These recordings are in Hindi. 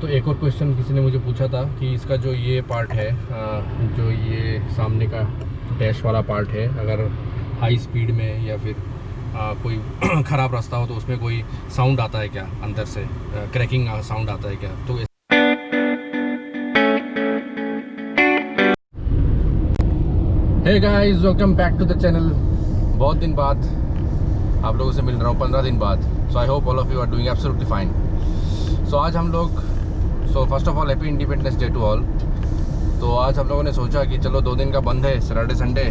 तो एक और क्वेश्चन किसी ने मुझे पूछा था कि इसका जो ये पार्ट है, जो ये सामने का डैश वाला पार्ट है, अगर हाई स्पीड में या फिर कोई ख़राब रास्ता हो तो उसमें कोई साउंड आता है क्या, अंदर से क्रैकिंग साउंड आता है क्या? तो hey guys, welcome back to the channel. बहुत दिन बाद आप लोगों से मिल रहा हूँ, 15 दिन बाद। So I hope all of you are doing absolutely fine. सो आज हम लोग, first of all happy independence day to all. तो आज हम लोगों ने सोचा कि चलो 2 दिन का बंद है, सैटरडे संडे,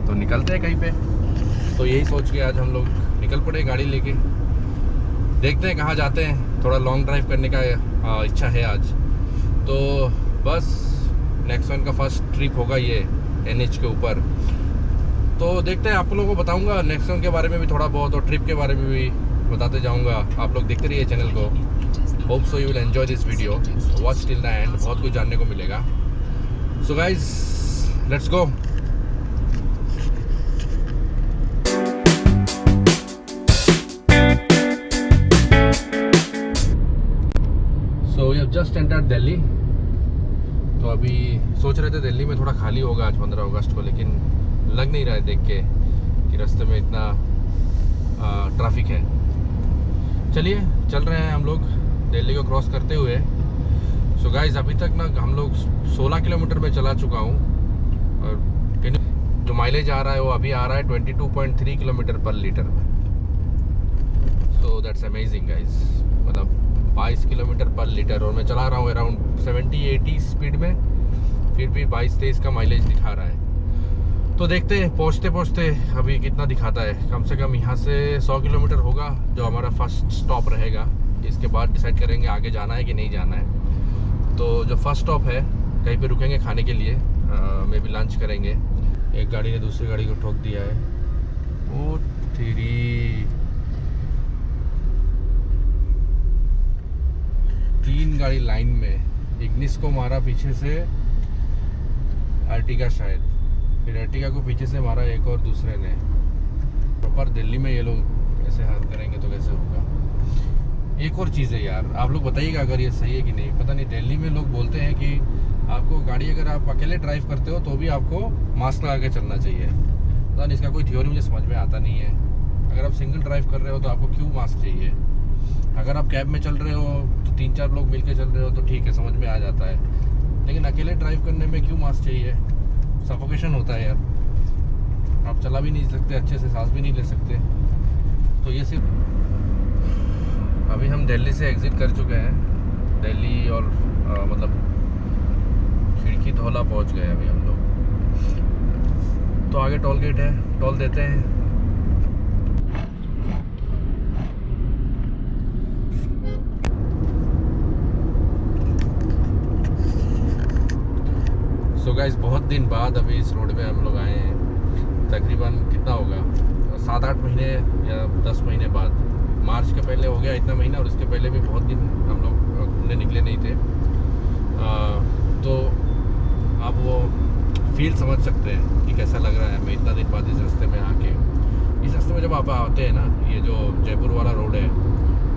तो निकलते हैं कहीं पे। तो यही सोच के आज हम लोग निकल पड़े गाड़ी लेके। देखते हैं कहाँ जाते हैं, थोड़ा लॉन्ग ड्राइव करने का इच्छा है आज। तो बस नेक्सॉन का फर्स्ट ट्रिप होगा ये NH के ऊपर। तो देखते हैं, आप लोगों को बताऊंगा नेक्सॉन के बारे में भी थोड़ा बहुत और ट्रिप के बारे में भी बताते जाऊंगा। आप लोग देखते रहिए चैनल को। Hope so you will enjoy this video, watch till the end, बहुत कुछ जानने को मिलेगा। So guys, let's go. So we have just entered Delhi. तो अभी सोच रहे थे दिल्ली में थोड़ा खाली होगा आज 15 अगस्त को, लेकिन लग नहीं रहा है देख के कि रास्ते में इतना ट्रैफिक है। चलिए चल रहे हैं हम लोग दिल्ली को क्रॉस करते हुए। सो गाइस, अभी तक ना हम लोग 16 किलोमीटर में चला चुका हूँ, और जो माइलेज आ रहा है वो अभी आ रहा है 22.3 किलोमीटर पर लीटर में। सो दैट्स अमेजिंग गाइस, मतलब 22 किलोमीटर पर लीटर, और मैं चला रहा हूँ अराउंड 70-80 स्पीड में, फिर भी 22-23 का माइलेज दिखा रहा है। तो देखते हैं पहुँचते पहुँचते अभी कितना दिखाता है। कम से कम यहाँ से 100 किलोमीटर होगा जो हमारा फर्स्ट स्टॉप रहेगा। इसके बाद डिसाइड करेंगे आगे जाना है कि नहीं जाना है। तो जो फर्स्ट स्टॉप है, कहीं पे रुकेंगे खाने के लिए, मे भी लंच करेंगे। एक गाड़ी ने दूसरी गाड़ी को ठोक दिया है। ओ तेरी, 3 गाड़ी लाइन में। इग्निस को मारा पीछे से अर्टिगा, शायद फिर अर्टिगा को पीछे से मारा एक और दूसरे ने। प्रॉपर दिल्ली में ये लोग ऐसे हाल करेंगे तो कैसे होगा। एक और चीज़ है यार, आप लोग बताइएगा अगर ये सही है कि नहीं, पता नहीं। दिल्ली में लोग बोलते हैं कि आपको गाड़ी, अगर आप अकेले ड्राइव करते हो तो भी आपको मास्क लगा के चलना चाहिए। पता नहीं, इसका कोई थ्योरी मुझे समझ में आता नहीं है। अगर आप सिंगल ड्राइव कर रहे हो तो आपको क्यों मास्क चाहिए? अगर आप कैब में चल रहे हो तो 3-4 लोग मिल के चल रहे हो तो ठीक है, समझ में आ जाता है। लेकिन अकेले ड्राइव करने में क्यों मास्क चाहिए? सफोकेशन होता है यार, आप चला भी नहीं सकते अच्छे से, सांस भी नहीं ले सकते। तो ये सिर्फ, अभी हम दिल्ली से एग्ज़िट कर चुके हैं। दिल्ली और मतलब खिड़की धौला पहुंच गए अभी हम लोग। तो आगे टोल गेट है, टोल देते हैं। सो गाइस, बहुत दिन बाद अभी इस रोड में हम लोग आए हैं। तकरीबन कितना होगा, 7-8 महीने या 10 महीने बाद। मार्च के पहले हो गया इतना महीना, और इसके पहले भी बहुत दिन हम लोग घूमने निकले नहीं थे। तो आप वो फील समझ सकते हैं कि कैसा लग रहा है हमें इतना दिन बाद इस रास्ते में आके। इस रास्ते में जब आप आते हैं ना, ये जो जयपुर वाला रोड है,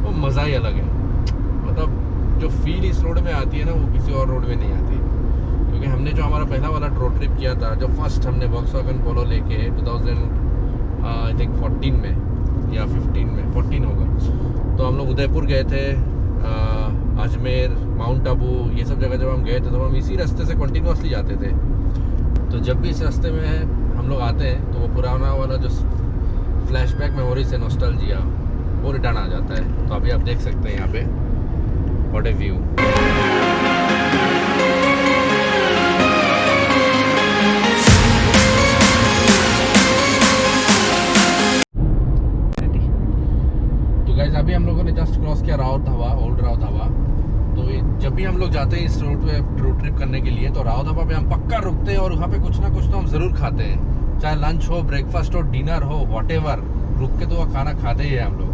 वो मज़ा ही अलग है। मतलब जो फील इस रोड में आती है ना, वो किसी और रोड में नहीं आती। क्योंकि हमने जो हमारा पहला वाला रोड ट्रिप किया था, जो फर्स्ट हमने वॉक्सवैगन पोलो लेके 2014 में या 15 में, 14 होगा, तो हम लोग उदयपुर गए थे, अजमेर, माउंट आबू, ये सब जगह जब हम गए थे तो हम इसी रास्ते से कंटिन्यूसली जाते थे। तो जब भी इस रास्ते में हम लोग आते हैं तो वो पुराना वाला जो फ्लैशबैक मेमोरी से नॉस्टैल्जिया, वो रिटर्न आ जाता है। तो अभी आप देख सकते हैं यहाँ पे व्हाट ए व्यू। अभी हम लोगों ने जस्ट क्रॉस किया राव धाबा, ओल्ड राव धाबा। तो जब भी हम लोग जाते हैं इस रोड पे रोड ट्रिप करने के लिए, तो राव धाबा पे हम पक्का रुकते हैं, और वहाँ पे कुछ ना कुछ तो हम ज़रूर खाते हैं। चाहे लंच हो, ब्रेकफास्ट हो, डिनर हो, व्हाटएवर, रुक के तो वह खाना खाते ही हैं हम लोग।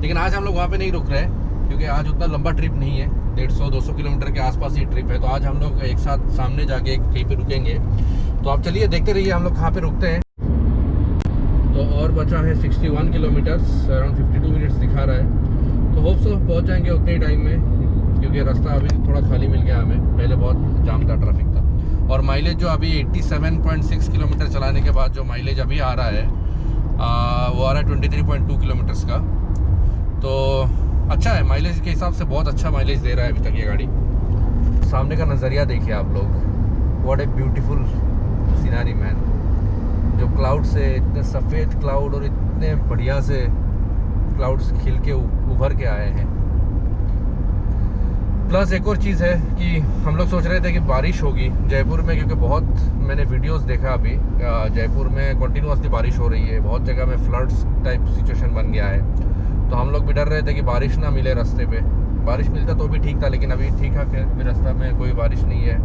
लेकिन आज हम लोग वहाँ पे नहीं रुक रहे, क्योंकि आज उतना लंबा ट्रिप नहीं है, 150-200 किलोमीटर के आसपास ही ट्रिप है। तो आज हम लोग एक साथ सामने जाके कहीं पर रुकेंगे। तो आप चलिए देखते रहिए हम लोग कहाँ पर रुकते हैं। तो और बचा है 61 किलोमीटर्स, अराउंड 52 मिनट्स दिखा रहा है। तो होप सो पहुंच जाएंगे उतने ही टाइम में। क्योंकि रास्ता अभी थोड़ा खाली मिल गया हमें, पहले बहुत जाम था, ट्रैफिक था। और माइलेज जो अभी 87.6 किलोमीटर चलाने के बाद जो माइलेज अभी आ रहा है वो आ रहा है 23.2 किलोमीटर्स का। तो अच्छा है, माइलेज के हिसाब से बहुत अच्छा माइलेज दे रहा है अभी तक ये गाड़ी। सामने का नज़रिया देखिए आप लोग, what a beautiful scenery man. जो क्लाउड से इतने सफ़ेद क्लाउड और इतने बढ़िया से क्लाउड्स खिल के उभर के आए हैं। प्लस एक और चीज़ है कि हम लोग सोच रहे थे कि बारिश होगी जयपुर में, क्योंकि बहुत मैंने वीडियोस देखा अभी जयपुर में कंटिन्यूसली बारिश हो रही है, बहुत जगह में फ्लड्स टाइप सिचुएशन बन गया है। तो हम लोग भी डर रहे थे कि बारिश ना मिले रास्ते पे। बारिश मिलता तो भी ठीक था, लेकिन अभी ठीक ठाक है, फिर रास्ता में कोई बारिश नहीं है।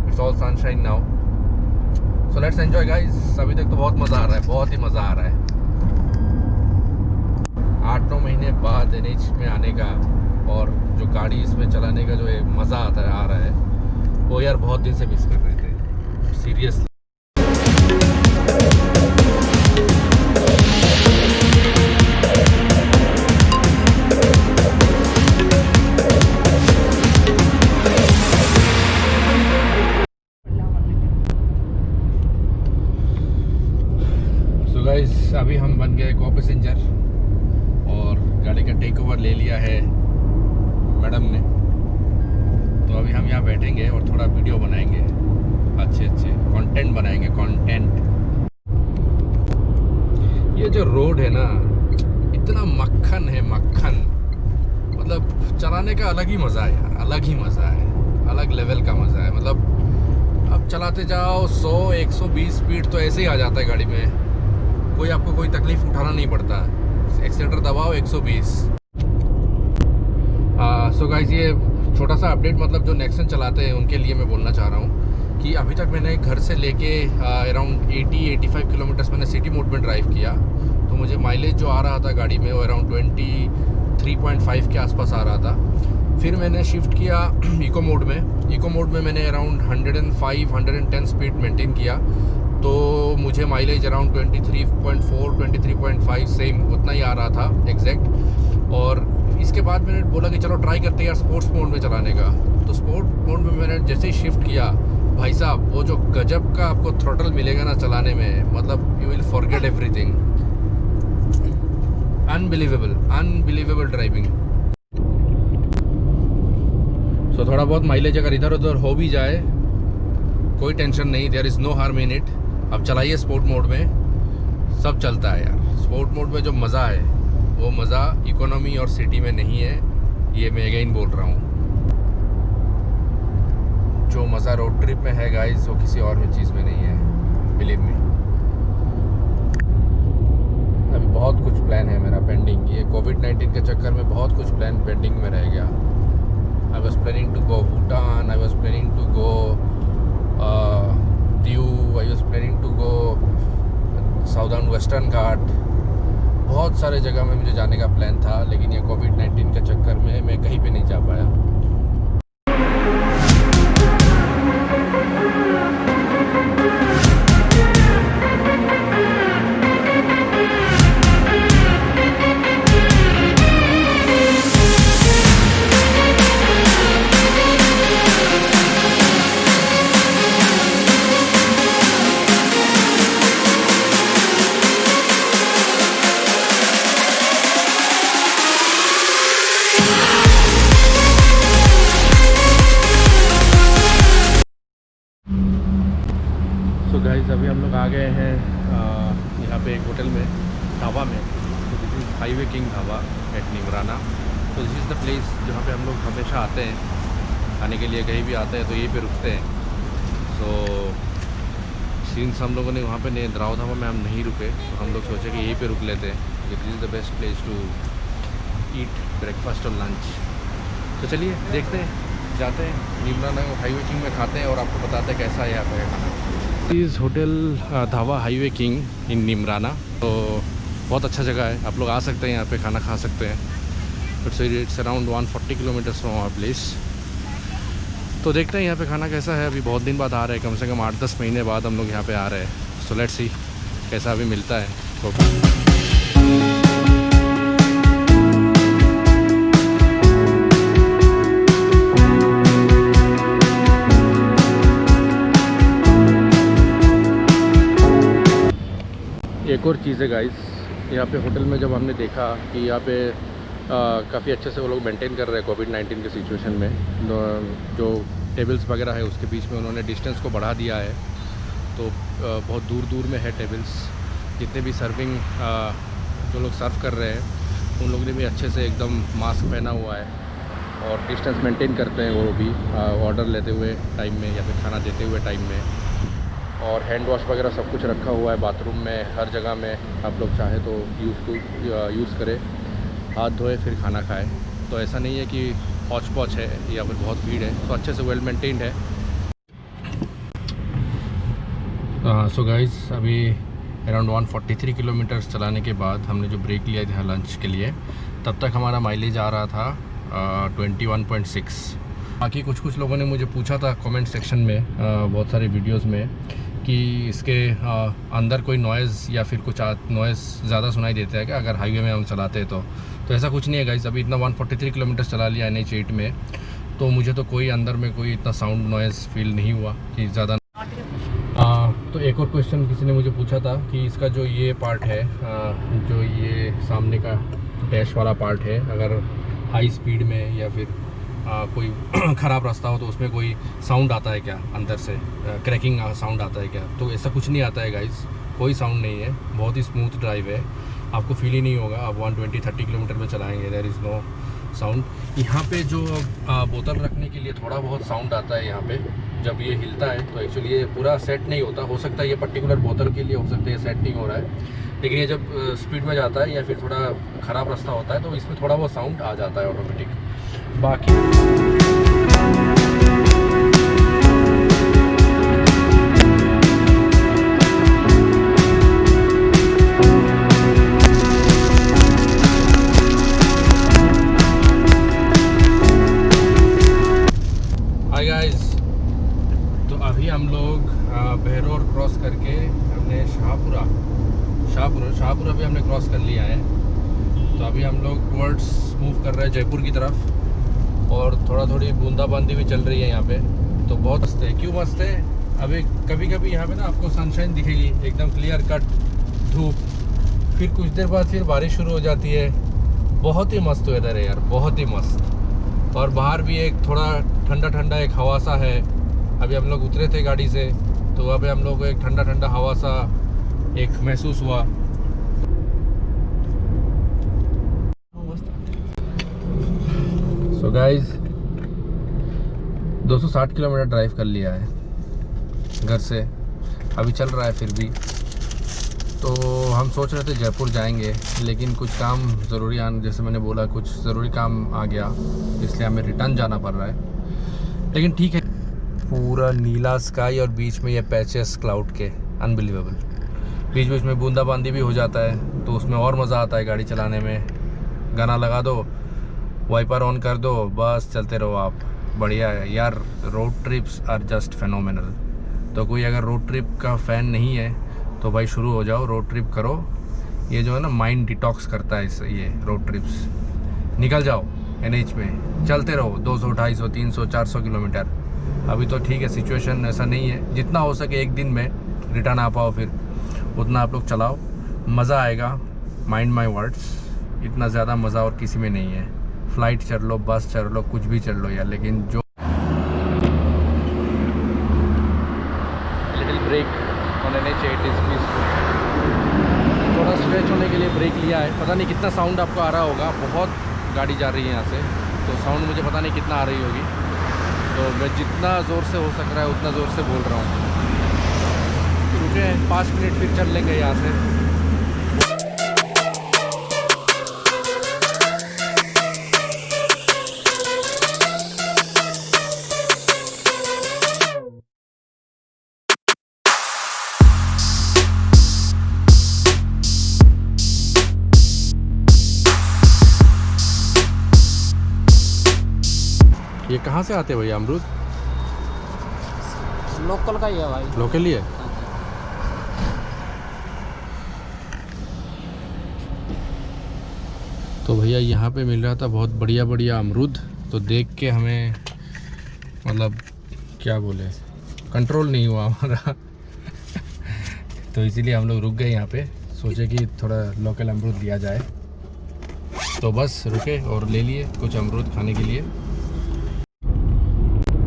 It's all sunshine now, so let's enjoy guys. अभी तक तो बहुत मज़ा आ रहा है, बहुत ही मज़ा आ रहा है 8-9 महीने बाद NH में आने का, और जो गाड़ी इसमें चलाने का जो मज़ा आता है, आ रहा है, वो यार बहुत दिन से मिस कर रहे थे सीरियसली। गाइस अभी हम बन गए को पैसेंजर और गाड़ी का टेक ओवर ले लिया है मैडम ने। तो अभी हम यहाँ बैठेंगे और थोड़ा वीडियो बनाएंगे, अच्छे कंटेंट बनाएंगे, कंटेंट। ये जो रोड है ना, इतना मक्खन है, मक्खन, मतलब चलाने का अलग ही मज़ा है यार, अलग ही मज़ा है, अलग लेवल का मज़ा है। मतलब अब चलाते जाओ 100-120 स्पीड तो ऐसे ही आ जाता है गाड़ी में, कोई आपको कोई तकलीफ उठाना नहीं पड़ता। एक्सीलेटर दबाओ 120। सो गाइस ये छोटा सा अपडेट, मतलब जो नेक्सन चलाते हैं उनके लिए मैं बोलना चाह रहा हूँ कि अभी तक मैंने घर से लेके अराउंड 80-85 किलोमीटर्स मैंने सिटी मोड में ड्राइव किया, तो मुझे माइलेज जो आ रहा था गाड़ी में वो अराउंड 23.5 के आसपास आ रहा था। फिर मैंने शिफ्ट किया इको मोड में। इको मोड में मैंने अराउंड 105-110 स्पीड मेंटेन किया, तो मुझे माइलेज अराउंड 23.4-23.5 सेम उतना ही आ रहा था एग्जैक्ट। और इसके बाद मैंने बोला कि चलो ट्राई करते हैं यार स्पोर्ट्स मोड में चलाने का। तो स्पोर्ट्स मोड में मैंने जैसे ही शिफ्ट किया, भाई साहब वो जो गजब का आपको थ्रोटल मिलेगा ना चलाने में, मतलब you will forget everything. Unbelievable driving. So थोड़ा बहुत माइलेज अगर इधर उधर हो भी जाए कोई टेंशन नहीं, there is no harm in it. अब चलाइए स्पोर्ट मोड में, सब चलता है यार। स्पोर्ट मोड में जो मज़ा है वो मज़ा इकोनॉमी और सिटी में नहीं है, ये मैं अगेन बोल रहा हूँ। जो मज़ा रोड ट्रिप में है गाइस वो किसी और में चीज़ में नहीं है, बिलीव मी। अभी बहुत कुछ प्लान है मेरा पेंडिंग, ये कोविड-19 के चक्कर में बहुत कुछ प्लान पेंडिंग में रह गया। I was planning to go Bhutan, I was planning to go Diu, I was planning to go southern western Ghat, बहुत सारे जगह में मुझे जाने का प्लान था, लेकिन ये कोविड-19 के चक्कर में मैं कहीं पे नहीं जा पाया। तो गाइस अभी हम लोग आ गए हैं यहाँ पे एक होटल में, ढाबा में। तो this is Highway King dhaba at Neemrana. तो दिस इज़ द प्लेस जहाँ पे हम लोग हमेशा आते हैं, खाने के लिए कहीं भी आते हैं तो यहीं पे रुकते हैं। सो सिंस हम लोगों ने वहाँ पे द्राव ढाबा में हम नहीं रुके, तो हम लोग सोचे कि यहीं पे रुक लेते हैं। This is the best place to eat breakfast और लंच। तो चलिए देखते हैं, जाते हैं निमराना हाईवे किंग में, खाते हैं और आपको बताते हैं कैसा है यहाँ पे खाना। इस hotel dhaba highway king in Neemrana, तो बहुत अच्छा जगह है, आप लोग आ सकते हैं यहाँ पे खाना खा सकते हैं। It's around 140 kilometres from our place. तो देखते हैं यहाँ पे खाना कैसा है। अभी बहुत दिन बाद आ रहे हैं, कम से कम 8-10 महीने बाद हम लोग यहाँ पे आ रहे हैं। सो लेट्स सी कैसा अभी मिलता है। तो एक और चीज़ है गाइस, यहाँ पे होटल में जब हमने देखा कि यहाँ पे काफ़ी अच्छे से वो लोग मेंटेन कर रहे हैं कोविड-19 के सिचुएशन में, जो टेबल्स वगैरह है उसके बीच में उन्होंने डिस्टेंस को बढ़ा दिया है। तो बहुत दूर दूर में है टेबल्स। जितने भी सर्विंग जो लोग सर्व कर रहे हैं उन लोगों ने भी अच्छे से एकदम मास्क पहना हुआ है और डिस्टेंस मेंटेन करते हैं वो भी ऑर्डर लेते हुए टाइम में या फिर खाना देते हुए टाइम में। और हैंड वॉश वगैरह सब कुछ रखा हुआ है बाथरूम में, हर जगह में। आप लोग चाहे तो यूज़ करें, हाथ धोए फिर खाना खाएं। तो ऐसा नहीं है कि हौच पौच है या फिर बहुत भीड़ है, तो अच्छे से वेल मेंटेन्ड है। सो गाइस, अभी अराउंड 143 किलोमीटर्स चलाने के बाद हमने जो ब्रेक लिया था लंच के लिए, तब तक हमारा माइलेज आ रहा था 21.6। बाकी कुछ लोगों ने मुझे पूछा था कमेंट सेक्शन में बहुत सारे वीडियोस में कि इसके अंदर कोई नॉइज़ या फिर कुछ नॉइज़ ज़्यादा सुनाई देता है क्या अगर हाईवे में हम चलाते हैं तो ऐसा कुछ नहीं है गाइस। अभी इतना 143 किलोमीटर चला लिया NH8 में, तो मुझे तो कोई अंदर में कोई इतना साउंड नॉइज़ फील नहीं हुआ कि ज़्यादा। तो एक और क्वेश्चन किसी ने मुझे पूछा था कि इसका जो ये पार्ट है, जो ये सामने का डैश वाला पार्ट है, अगर हाई स्पीड में या फिर कोई ख़राब रास्ता हो तो उसमें कोई साउंड आता है क्या, अंदर से क्रैकिंग साउंड आता है क्या? तो ऐसा कुछ नहीं आता है गाइस, कोई साउंड नहीं है। बहुत ही स्मूथ ड्राइव है, आपको फील ही नहीं होगा। आप 120-30 किलोमीटर में चलाएंगे, देयर इज़ नो साउंड। यहाँ पे जो बोतल रखने के लिए थोड़ा बहुत साउंड आता है यहाँ पे, जब ये हिलता है तो एक्चुअली ये पूरा सेट नहीं होता। हो सकता है ये पर्टिकुलर बोतल के लिए हो सकता है ये सेट नहीं हो रहा है, लेकिन ये जब स्पीड में जाता है या फिर थोड़ा ख़राब रास्ता होता है तो इसमें थोड़ा बहुत साउंड आ जाता है ऑटोमेटिक। बाकी हाय गाइस, तो अभी हम लोग बहरोर क्रॉस करके हमने शाहपुरा भी हमने क्रॉस कर लिया है। तो अभी हम लोग टुवर्ड्स मूव कर रहे हैं जयपुर की तरफ, और थोड़ी बूंदाबांदी भी चल रही है यहाँ पे। तो बहुत मस्त है। क्यों मस्त है? अभी कभी कभी यहाँ पे ना आपको सनशाइन दिखेगी, एकदम क्लियर कट धूप, फिर कुछ देर बाद फिर बारिश शुरू हो जाती है। बहुत ही मस्त वेदर है यार, बहुत ही मस्त। और बाहर भी एक थोड़ा ठंडा एक हवा सा है। अभी हम लोग उतरे थे गाड़ी से, तो वहाँ पे हम लोग को एक ठंडा हवा सा एक महसूस हुआ। सो गाइज, 260 किलोमीटर ड्राइव कर लिया है घर से, अभी चल रहा है फिर भी। तो हम सोच रहे थे जयपुर जाएंगे, लेकिन कुछ काम ज़रूरी जैसे मैंने बोला, कुछ ज़रूरी काम आ गया, इसलिए हमें रिटर्न जाना पड़ रहा है। लेकिन ठीक है। पूरा नीला स्काई और बीच में ये पैचेस क्लाउड के, अनबिलीवेबल। बीच में बूंदाबांदी भी हो जाता है, तो उसमें और मज़ा आता है गाड़ी चलाने में। गाना लगा दो, वाइपर ऑन कर दो, बस चलते रहो आप। बढ़िया है यार, road trips are just phenomenal. तो कोई अगर रोड ट्रिप का फ़ैन नहीं है तो भाई शुरू हो जाओ, रोड ट्रिप करो। ये जो है ना, माइंड डिटॉक्स करता है इससे, ये रोड ट्रिप्स। निकल जाओ NH में, चलते रहो 200, 250, 300, 400 किलोमीटर। अभी तो ठीक है, सिचुएशन ऐसा नहीं है, जितना हो सके एक दिन में रिटर्न आ पाओ, फिर उतना आप लोग चलाओ, मज़ा आएगा। माइंड माई वर्ड्स, इतना ज़्यादा मज़ा और किसी में नहीं है। फ्लाइट चढ़ लो, बस चढ़ लो, कुछ भी चढ़ लो यार, लेकिन जो little break on NH8 is peaceful. थोड़ा स्ट्रेच होने के लिए ब्रेक लिया है। पता नहीं कितना साउंड आपको आ रहा होगा, बहुत गाड़ी जा रही है यहाँ से, तो साउंड मुझे पता नहीं कितना आ रही होगी। तो मैं जितना ज़ोर से हो सक रहा है उतना ज़ोर से बोल रहा हूँ। रुके 5 मिनट, फिर चल लेंगे यहाँ से। ये कहाँ से आते हैं भैया अमरूद? लोकल का ही है भाई। लोकल ही है। तो भैया यहाँ पे मिल रहा था बहुत बढ़िया अमरूद, तो देख के हमें मतलब क्या बोले, कंट्रोल नहीं हुआ हमारा तो इसीलिए हम लोग रुक गए यहाँ पे। सोचे कि थोड़ा लोकल अमरूद लिया जाए, तो बस रुके और ले लिए कुछ अमरूद खाने के लिए।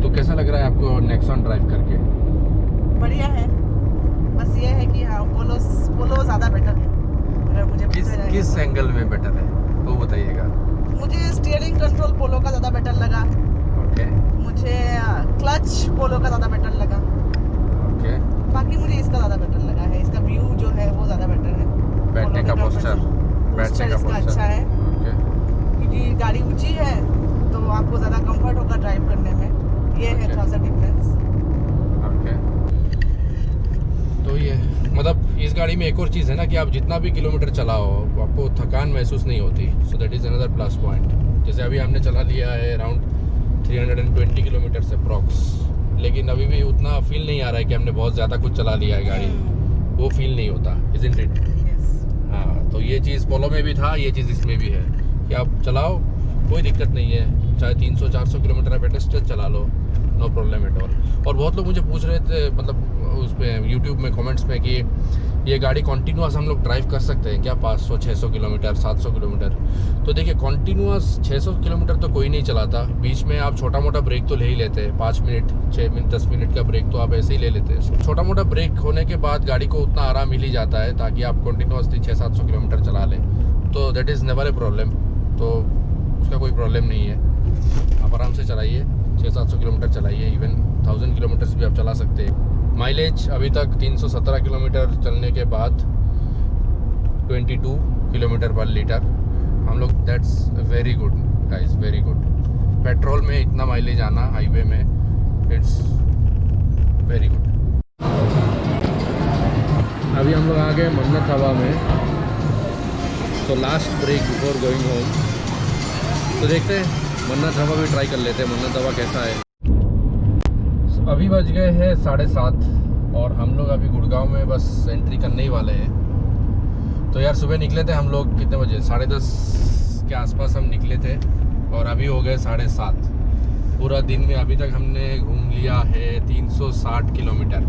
तो कैसा लग रहा है आपको नेक्सॉन ड्राइव करके? बढ़िया है, बस ये है कि हाँ पोलो ज़्यादा बेटर है। अगर मुझे किस एंगल में बेटर है वो बताइएगा। मुझे स्टीयरिंग कंट्रोल पोलो का ज़्यादा बेटर लगा। ओके। मुझे क्लच पोलो का ज़्यादा बेटर लगा। ओके। बाकी मुझे इसका ज़्यादा बेटर लगा है, इसका व्यू जो है वो ज़्यादा बेटर है। बैठने का पोस्चर इसका अच्छा है। ओके। क्योंकि गाड़ी ऊंची है तो आपको ज़्यादा कंफर्ट होगा ड्राइव करने में, ये है थोड़ा सा डिफरेंस। ओके। तो ये मतलब इस गाड़ी में एक और चीज़ है ना कि आप जितना भी किलोमीटर चलाओ आपको थकान महसूस नहीं होती। So that is another plus point. जैसे अभी हमने चला लिया है अराउंड 320 किलोमीटर से अप्रॉक्स, लेकिन अभी भी उतना फील नहीं आ रहा है कि हमने बहुत ज़्यादा कुछ चला लिया है गाड़ी। वो फील नहीं होता, इज़न्ट इट? हाँ, तो ये चीज़ पोलो में भी था, ये चीज़ इसमें भी है कि आप चलाओ कोई दिक्कत नहीं है, चाहे 300-400 किलोमीटर आप एटलीस्ट चला लो, नो प्रॉब्लम एट ऑल। और बहुत लोग मुझे पूछ रहे थे मतलब उस पर यूट्यूब में कमेंट्स में कि ये गाड़ी कॉन्टीन्यूअस हम लोग ड्राइव कर सकते हैं क्या 500-600 किलोमीटर 700 किलोमीटर? तो देखिए कॉन्टीन्यूअस 600 किलोमीटर तो कोई नहीं चलाता, बीच में आप छोटा मोटा ब्रेक तो ले ही लेते हैं, 5 मिनट 6 मिनट 10 मिनट का ब्रेक तो आप ऐसे ही ले लेते हैं। छोटा मोटा ब्रेक होने के बाद गाड़ी को उतना आराम मिल ही जाता है ताकि आप कॉन्टीन्यूअसली 600-700 किलोमीटर चला लें, तो that is never a problem. तो उसका कोई प्रॉब्लम नहीं है, आप आराम से चलाइए, 600-700 किलोमीटर चलाइए, इवन 1000 किलोमीटर्स भी आप चला सकते हैं। माइलेज अभी तक 317 किलोमीटर चलने के बाद 22 किलोमीटर पर लीटर हम लोग, that's very good guys, very good. Petrol में इतना माइलेज आना हाईवे में, इट्स वेरी गुड। अभी हम लोग आ गए मन्नत हवा में, तो last break before going home. तो देखते हैं मन्नत हवा भी ट्राई कर लेते हैं, मन्नत हवा कैसा है। अभी बज गए हैं 7:30 और हम लोग अभी गुड़गांव में बस एंट्री करने ही वाले हैं। तो यार सुबह निकले थे हम लोग कितने बजे, 10:30 के आसपास हम निकले थे और अभी हो गए 7:30। पूरा दिन में अभी तक हमने घूम लिया है 360 किलोमीटर।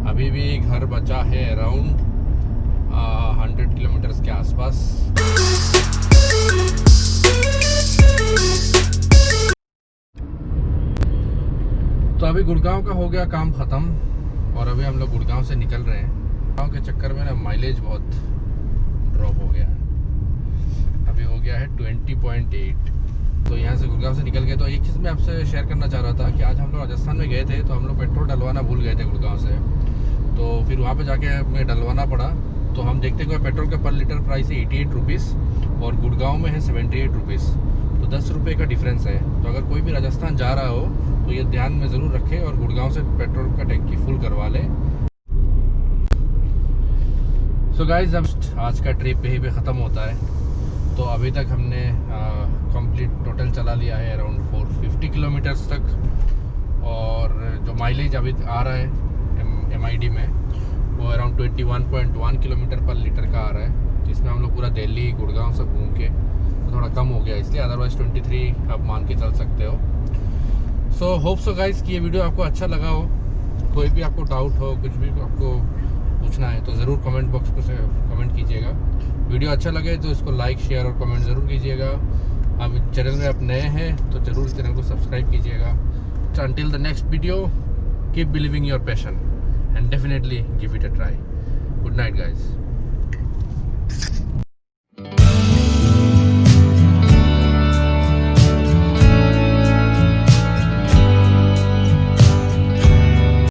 अभी भी घर बचा है अराउंड 100 किलोमीटर्स के आसपास। तो अभी गुड़गांव का हो गया काम ख़त्म और अभी हम लोग गुड़गांव से निकल रहे हैं। गुड़गांव के चक्कर में ना माइलेज बहुत ड्रॉप हो गया है, अभी हो गया है 20.8। तो यहाँ से गुड़गांव से निकल गए। तो एक चीज़ मैं आपसे शेयर करना चाह रहा था कि आज हम लोग राजस्थान में गए थे, तो हम लोग पेट्रोल डलवाना भूल गए थे गुड़गांव से, तो फिर वहाँ पर जाके हमें डलवाना पड़ा। तो हम देखते हुए पेट्रोल का पर लीटर प्राइस है 88 रुपीज़ और गुड़गांव में है 78 रुपीज़, तो 10 रुपये का डिफरेंस है। तो अगर कोई भी राजस्थान जा रहा हो तो ये ध्यान में ज़रूर रखें और गुड़गांव से पेट्रोल का टैंकी फुल करवा लें। सो गाइस, अब आज का ट्रिप यहीं पे ख़त्म होता है। तो अभी तक हमने कंप्लीट टोटल चला लिया है अराउंड 450 किलोमीटर्स तक, और जो माइलेज अभी आ रहा है MID में वो अराउंड 21.1 किलोमीटर पर लीटर का आ रहा है, जिसमें हम लोग पूरा दिल्ली गुड़गांव सब घूम के तो थोड़ा कम हो गया इसलिए, अदरवाइज़ 23 आप मान के चल सकते हो। सो होप सो गाइस कि ये वीडियो आपको अच्छा लगा हो। कोई भी आपको डाउट हो, कुछ भी आपको पूछना है तो ज़रूर कमेंट बॉक्स में से कमेंट कीजिएगा। वीडियो अच्छा लगे तो इसको लाइक शेयर और कमेंट ज़रूर कीजिएगा। आप चैनल में आप नए हैं तो ज़रूर इस चैनल को सब्सक्राइब कीजिएगा। Until the next video, keep believing your passion and definitely give it a try. Good night guys.